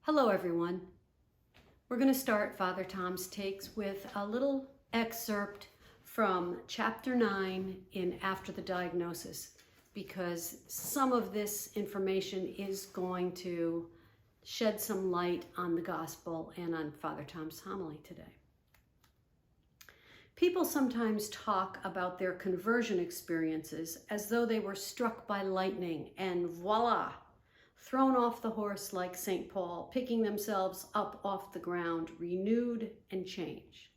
Hello everyone. We're going to start Father Tom's Takes with a little excerpt from chapter 9 in After the Diagnosis, because some of this information is going to shed some light on the gospel and on Father Tom's homily today. People sometimes talk about their conversion experiences as though they were struck by lightning and voila, thrown off the horse like St. Paul, picking themselves up off the ground, renewed and changed.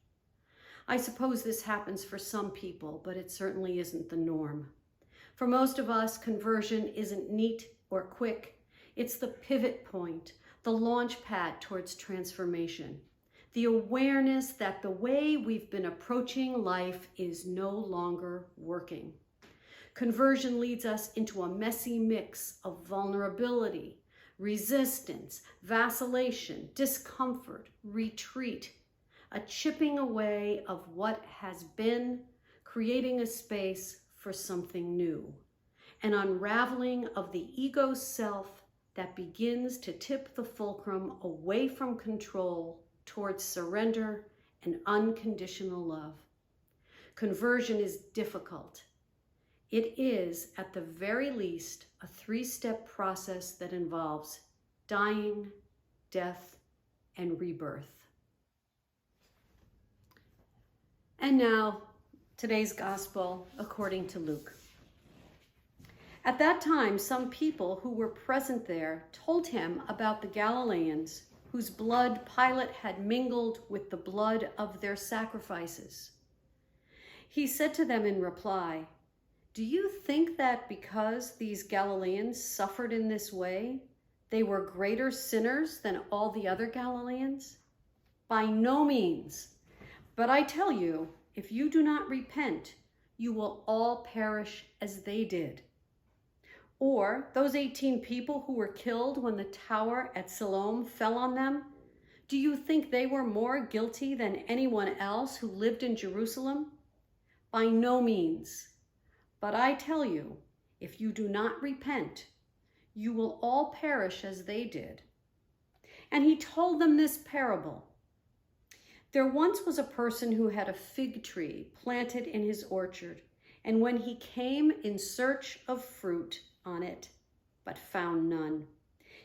I suppose this happens for some people, but it certainly isn't the norm. For most of us, conversion isn't neat or quick. It's the pivot point, the launch pad towards transformation, the awareness that the way we've been approaching life is no longer working. Conversion leads us into a messy mix of vulnerability, resistance, vacillation, discomfort, retreat, a chipping away of what has been, creating a space for something new, an unraveling of the ego self that begins to tip the fulcrum away from control towards surrender and unconditional love. Conversion is difficult. It is, at the very least, a three-step process that involves dying, death, and rebirth. And now, today's gospel according to Luke. At that time, some people who were present there told him about the Galileans whose blood Pilate had mingled with the blood of their sacrifices. He said to them in reply, "Do you think that because these Galileans suffered in this way, they were greater sinners than all the other Galileans? By no means. But I tell you, if you do not repent, you will all perish as they did. Or those 18 people who were killed when the tower at Siloam fell on them, do you think they were more guilty than anyone else who lived in Jerusalem? By no means. But I tell you, if you do not repent, you will all perish as they did." And he told them this parable. There once was a person who had a fig tree planted in his orchard, and when he came in search of fruit on it, but found none,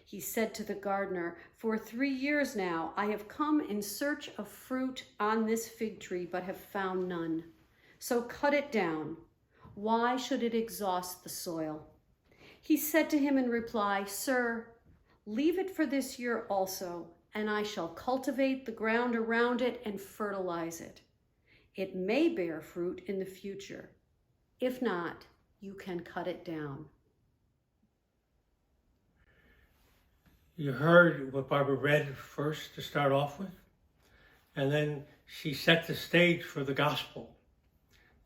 he said to the gardener, "For 3 years now I have come in search of fruit on this fig tree, but have found none. So cut it down. Why should it exhaust the soil?" He said to him in reply, "Sir, leave it for this year also, and I shall cultivate the ground around it and fertilize it. It may bear fruit in the future. If not, you can cut it down." You heard what Barbara read first to start off with, and then she set the stage for the gospel.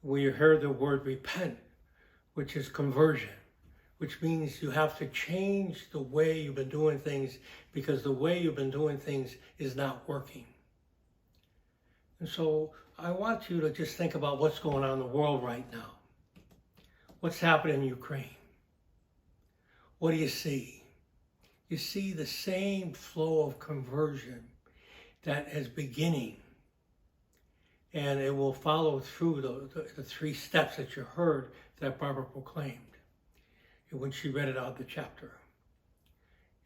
Where you heard the word repent, which is conversion, which means you have to change the way you've been doing things because the way you've been doing things is not working. And so I want you to just think about what's going on in the world right now. What's happening in Ukraine? What do you see? You see the same flow of conversion that is beginning. And it will follow through the 3 steps that you heard that Barbara proclaimed when she read it out of the chapter.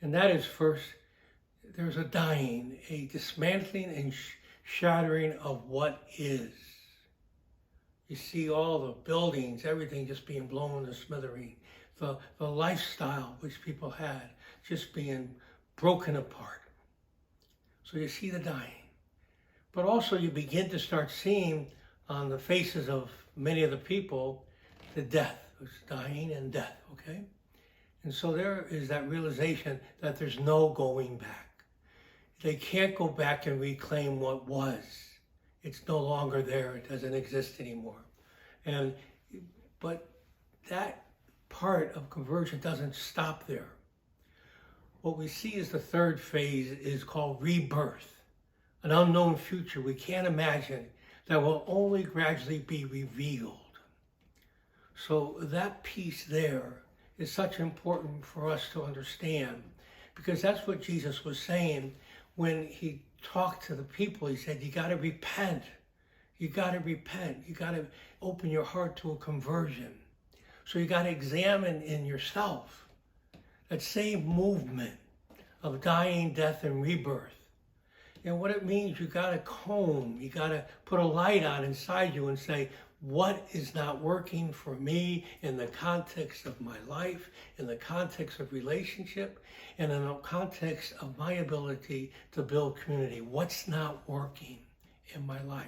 And that is, first, there's a dying, a dismantling and shattering of what is. You see all the buildings, everything just being blown to smithereens. The lifestyle which people had just being broken apart. So you see the dying. But also you begin to start seeing on the faces of many of the people, the death, it's dying and death, okay? And so there is that realization that there's no going back. They can't go back and reclaim what was. It's no longer there, it doesn't exist anymore. But that part of conversion doesn't stop there. What we see is the third phase is called rebirth. An unknown future we can't imagine that will only gradually be revealed. So that piece there is such important for us to understand because that's what Jesus was saying when he talked to the people. He said, you got to repent. You got to repent. You got to open your heart to a conversion. So you got to examine in yourself that same movement of dying, death, and rebirth. And what it means, you got to comb, you got to put a light on inside you and say, what is not working for me in the context of my life, in the context of relationship, and in the context of my ability to build community? What's not working in my life?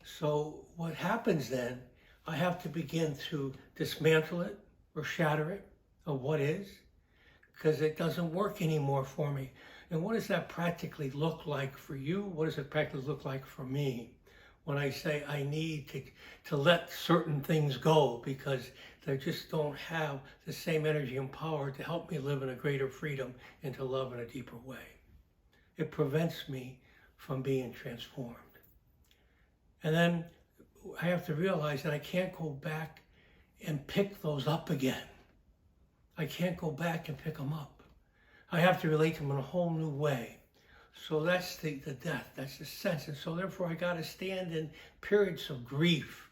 So what happens then, I have to begin to dismantle it or shatter it of what is, because it doesn't work anymore for me. And what does that practically look like for you? What does it practically look like for me? When I say I need to let certain things go because they just don't have the same energy and power to help me live in a greater freedom and to love in a deeper way. It prevents me from being transformed. And then I have to realize that I can't go back and pick those up again. I can't go back and pick them up. I have to relate to them in a whole new way. So that's the death, that's the sense. And so therefore I got to stand in periods of grief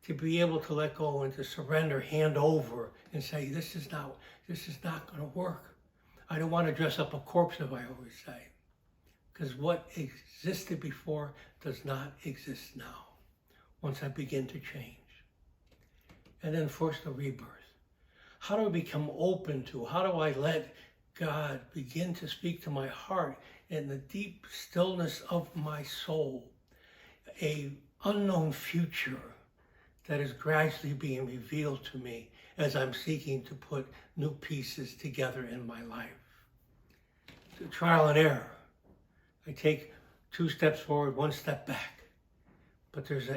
to be able to let go and to surrender, hand over, and say, this is not going to work. I don't want to dress up a corpse, as I always say, because what existed before does not exist now once I begin to change. And then first the rebirth. How do I become open to, how do I let God begin to speak to my heart in the deep stillness of my soul, a unknown future that is gradually being revealed to me as I'm seeking to put new pieces together in my life. It's a trial and error. I take 2 steps forward, 1 step back. But there's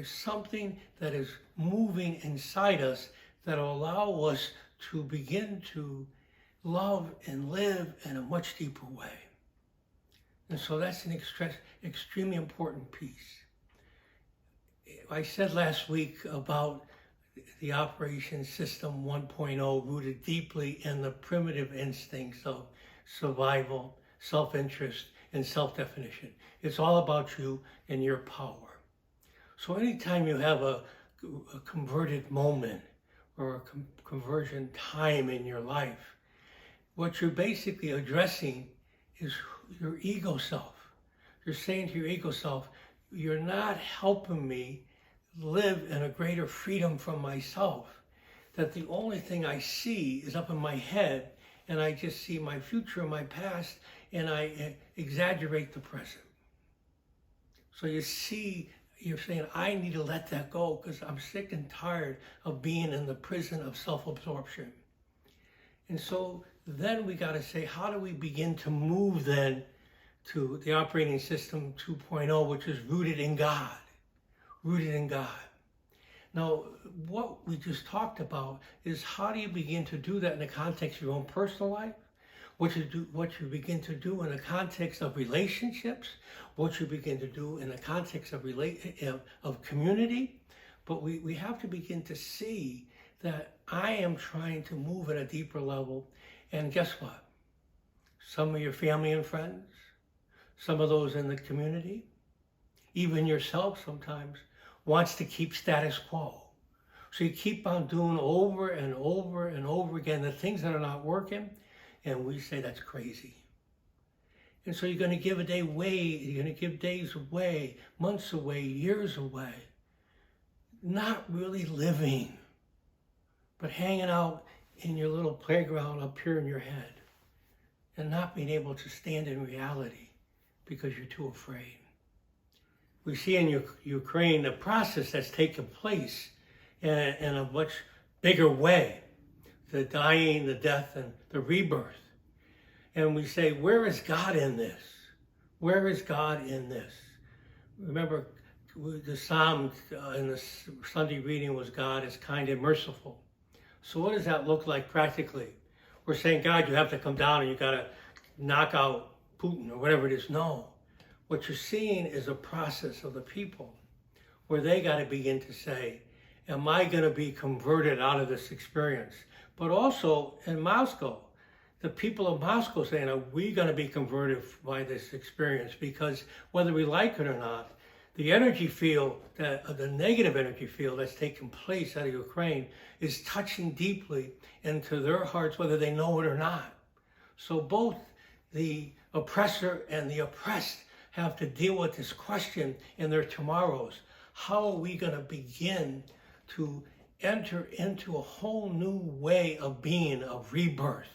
something that is moving inside us that will allow us to begin to love and live in a much deeper way. And so that's an extremely important piece. I said last week about the Operation System 1.0 rooted deeply in the primitive instincts of survival, self-interest, and self-definition. It's all about you and your power. So anytime you have a converted moment or a conversion time in your life, what you're basically addressing is your ego self. You're saying to your ego self, you're not helping me live in a greater freedom from myself. That the only thing I see is up in my head, and I just see my future and my past, and I exaggerate the present. So you're saying, I need to let that go because I'm sick and tired of being in the prison of self-absorption. And so then we got to say, how do we begin to move then to the Operating System 2.0, which is rooted in God, rooted in God. Now, what we just talked about is how do you begin to do that in the context of your own personal life, what you begin to do in the context of relationships, what you begin to do in the context of community. But we have to begin to see that I am trying to move at a deeper level. And guess what? Some of your family and friends, some of those in the community, even yourself sometimes, wants to keep status quo. So you keep on doing over and over and over again the things that are not working, and we say that's crazy. And so you're going to give a day away, you're going to give days away, months away, years away, not really living, but hanging out in your little playground up here in your head and not being able to stand in reality because you're too afraid. We see in Ukraine the process that's taken place in a much bigger way, the dying, the death, and the rebirth. And we say, where is God in this? Where is God in this? Remember, the Psalm in the Sunday reading was God is kind and merciful. So what does that look like practically? We're saying, God, you have to come down and you got to knock out Putin or whatever it is. No. What you're seeing is a process of the people where they got to begin to say, am I going to be converted out of this experience? But also in Moscow, the people of Moscow saying, are we going to be converted by this experience? Because whether we like it or not, the energy field, the negative energy field that's taking place out of Ukraine is touching deeply into their hearts, whether they know it or not. So both the oppressor and the oppressed have to deal with this question in their tomorrows. How are we going to begin to enter into a whole new way of being, of rebirth,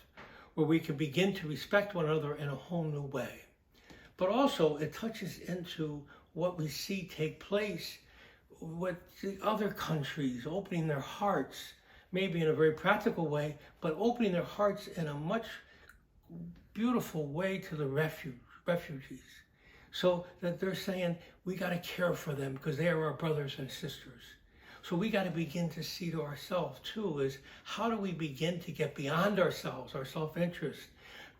where we can begin to respect one another in a whole new way? But also it touches into what we see take place with the other countries opening their hearts, maybe in a very practical way, but opening their hearts in a much beautiful way to the refugees. So that they're saying, we got to care for them because they are our brothers and sisters. So we got to begin to see to ourselves too, is how do we begin to get beyond ourselves, our self-interest,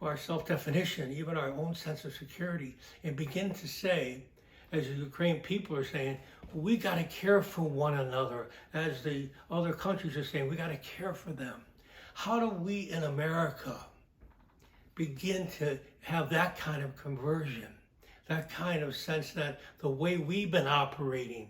our self-definition, even our own sense of security, and begin to say, as the Ukrainian people are saying, we got to care for one another. As the other countries are saying, we got to care for them. How do we in America begin to have that kind of conversion, that kind of sense that the way we've been operating,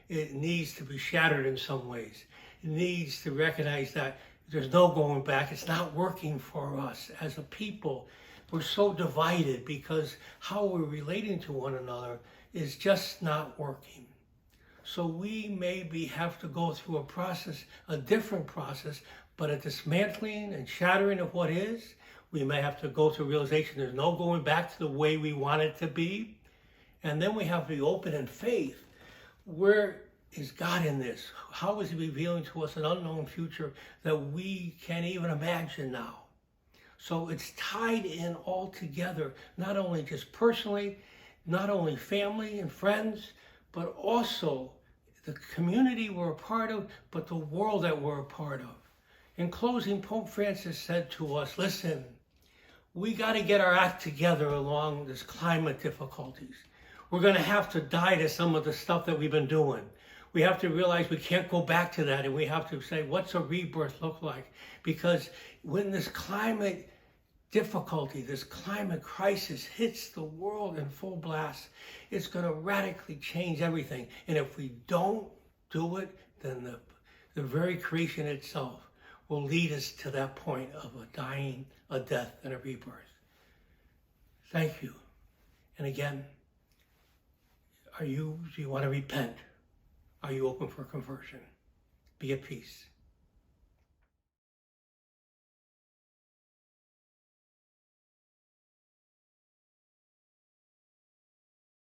it needs to be shattered in some ways. It needs to recognize that there's no going back. It's not working for us as a people. We're so divided because how we're relating to one another is just not working. So we maybe have to go through a process, a different process, but a dismantling and shattering of what is. We may have to go through realization there's no going back to the way we want it to be. And then we have to be open in faith. Where is God in this? How is he revealing to us an unknown future that we can't even imagine now? So it's tied in all together, not only just personally, not only family and friends, but also the community we're a part of, but the world that we're a part of. In closing, Pope Francis said to us, listen, we got to get our act together along this climate difficulties. We're going to have to die to some of the stuff that we've been doing. We have to realize we can't go back to that, and we have to say, what's a rebirth look like? Because when this climate difficulty, this climate crisis hits the world in full blast, it's going to radically change everything. And if we don't do it, then the very creation itself will lead us to that point of a dying, a death, and a rebirth. Thank you. And again, do you want to repent? Are you open for conversion? Be at peace.